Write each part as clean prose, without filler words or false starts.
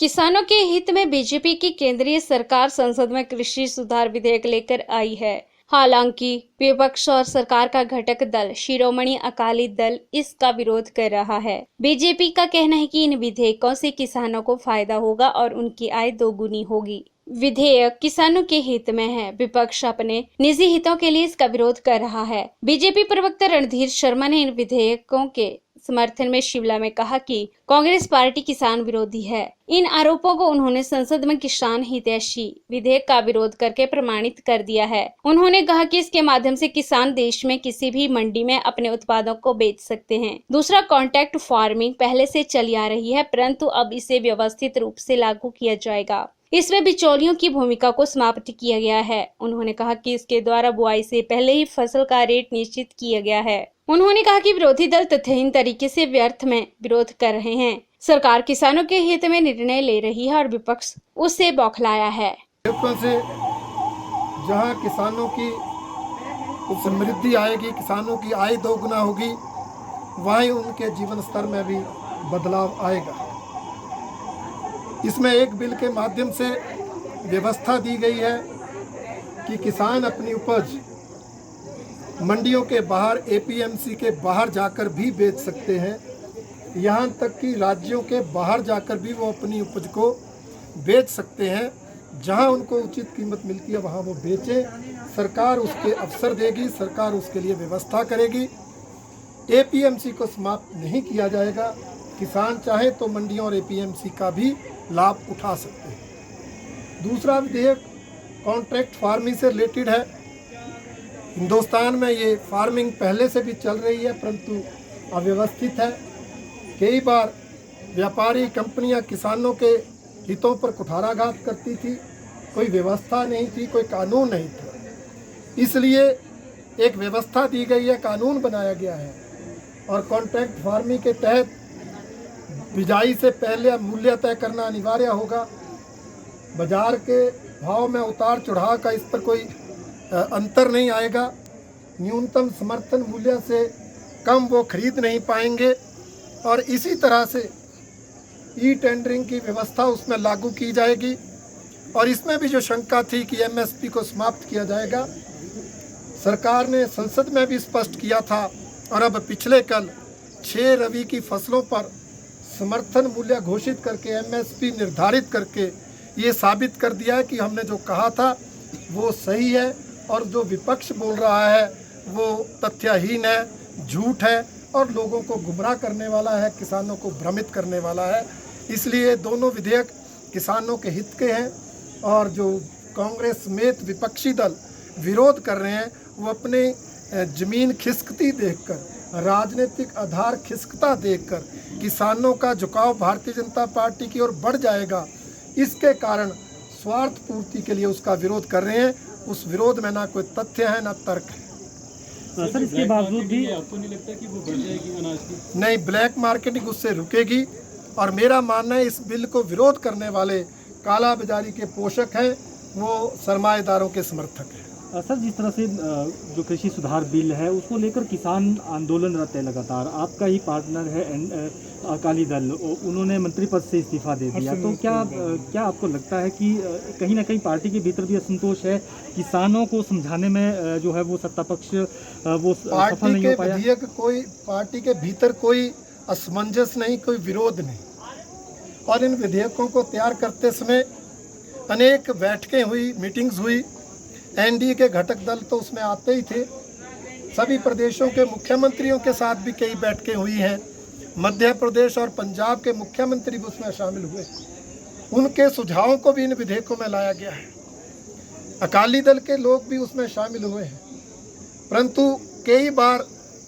किसानों के हित में बीजेपी की केंद्रीय सरकार संसद में कृषि सुधार विधेयक लेकर आई है। हालांकि विपक्ष और सरकार का घटक दल शिरोमणि अकाली दल इसका विरोध कर रहा है। बीजेपी का कहना है कि इन विधेयकों से किसानों को फायदा होगा और उनकी आय दोगुनी होगी। विधेयक किसानों के हित में है। विपक्ष अपने निजी हितों के लिए इसका विरोध कर रहा है। बीजेपी प्रवक्ता रणधीर शर्मा ने इन विधेयकों के समर्थन में शिमला में कहा कि कांग्रेस पार्टी किसान विरोधी है। इन आरोपों को उन्होंने संसद में किसान हितैषी विधेयक का विरोध करके प्रमाणित कर दिया है। उन्होंने कहा कि इसके माध्यम से किसान देश में किसी भी मंडी में अपने उत्पादों को बेच सकते हैं। दूसरा, कॉन्ट्रैक्ट फार्मिंग पहले से चली आ रही है, परंतु अब इसे व्यवस्थित रूप से लागू किया जाएगा। इसमें बिचौलियों की भूमिका को समाप्त किया गया है। उन्होंने कहा कि इसके द्वारा बुआई से पहले ही फसल का रेट निश्चित किया गया है। उन्होंने कहा कि विरोधी दल तथ्यहीन तरीके से व्यर्थ में विरोध कर रहे हैं। सरकार किसानों के हित में निर्णय ले रही है और विपक्ष उससे बौखलाया है। से जहां किसानों की समृद्धि आएगी, किसानों की आय दोगुना होगी, वहीं उनके जीवन स्तर में भी बदलाव आएगा। इसमें एक बिल के माध्यम से व्यवस्था दी गई है कि किसान अपनी उपज मंडियों के बाहर, एपीएमसी के बाहर जाकर भी बेच सकते हैं। यहाँ तक कि राज्यों के बाहर जाकर भी वो अपनी उपज को बेच सकते हैं। जहाँ उनको उचित कीमत मिलती है वहाँ वो बेचें। सरकार उसके अवसर देगी, सरकार उसके लिए व्यवस्था करेगी। एपीएमसी को समाप्त नहीं किया जाएगा। किसान चाहे तो मंडियों और एपीएमसी का भी लाभ उठा सकते हैं। दूसरा विधेयक कॉन्ट्रैक्ट फार्मिंग से रिलेटेड है। हिंदुस्तान में ये फार्मिंग पहले से भी चल रही है, परंतु अव्यवस्थित है। कई बार व्यापारी कंपनियां किसानों के हितों पर कुठाराघात करती थी। कोई व्यवस्था नहीं थी, कोई कानून नहीं था। इसलिए एक व्यवस्था दी गई है, कानून बनाया गया है और कॉन्ट्रैक्ट फार्मिंग के तहत बिजाई से पहले मूल्य तय करना अनिवार्य होगा। बाजार के भाव में उतार चढ़ाव का इस पर कोई अंतर नहीं आएगा। न्यूनतम समर्थन मूल्य से कम वो खरीद नहीं पाएंगे और इसी तरह से ई टेंडरिंग की व्यवस्था उसमें लागू की जाएगी। और इसमें भी जो शंका थी कि एमएसपी को समाप्त किया जाएगा, सरकार ने संसद में भी स्पष्ट किया था और अब पिछले कल 6 रबी की फसलों पर समर्थन मूल्य घोषित करके एमएसपी निर्धारित करके ये साबित कर दिया है कि हमने जो कहा था वो सही है और जो विपक्ष बोल रहा है वो तथ्यहीन है, झूठ है और लोगों को गुमराह करने वाला है, किसानों को भ्रमित करने वाला है। इसलिए दोनों विधेयक किसानों के हित के हैं और जो कांग्रेस समेत विपक्षी दल विरोध कर रहे हैं वो अपने ज़मीन खिसकती देखकर, राजनीतिक आधार खिसकता देखकर किसानों का झुकाव भारतीय जनता पार्टी की ओर बढ़ जाएगा। इसके कारण स्वार्थ पूर्ति के लिए उसका विरोध कर रहे हैं। उस विरोध में ना कोई तथ्य है ना तर्क है। सर, इसके बावजूद भी आपको नहीं लगता कि वो बढ़ जाएगी अनाज की? नहीं, ब्लैक मार्केटिंग उससे रुकेगी और मेरा मानना है इस बिल को विरोध करने वाले काला बाजारी के पोषक हैं, वो सरमाएदारों के समर्थक हैं। सर, जिस तरह से जो कृषि सुधार बिल है उसको लेकर किसान आंदोलनरत है लगातार। आपका ही पार्टनर है अकाली दल, उन्होंने मंत्री पद से इस्तीफा दे दिया। तो क्या आपको लगता है कि कहीं ना कहीं पार्टी के भीतर भी असंतोष है, किसानों को समझाने में जो है वो सत्ता पक्ष वो सफल नहीं हो पाया? पार्टी के भीतर कोई असमंजस नहीं, कोई विरोध नहीं। और इन विधेयकों को तैयार करते समय अनेक बैठकें हुई, मीटिंग्स हुई। एनडीए के घटक दल तो उसमें आते ही थे। सभी प्रदेशों के मुख्यमंत्रियों के साथ भी कई बैठकें हुई हैं। मध्य प्रदेश और पंजाब के मुख्यमंत्री भी उसमें शामिल हुए। उनके सुझावों को भी इन विधेयकों में लाया गया है। अकाली दल के लोग भी उसमें शामिल हुए हैं, परंतु कई बार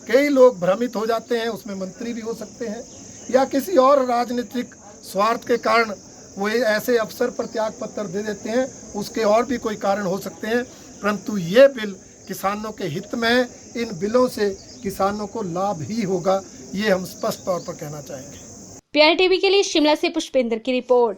कई लोग भ्रमित हो जाते हैं। उसमें मंत्री भी हो सकते हैं या किसी और राजनीतिक स्वार्थ के कारण वो ऐसे अफसर पर त्याग पत्र दे देते हैं। उसके और भी कोई कारण हो सकते हैं, परंतु ये बिल किसानों के हित में है। इन बिलों से किसानों को लाभ ही होगा, ये हम स्पष्ट तौर पर कहना चाहेंगे। PI TV के लिए शिमला से पुष्पेंद्र की रिपोर्ट।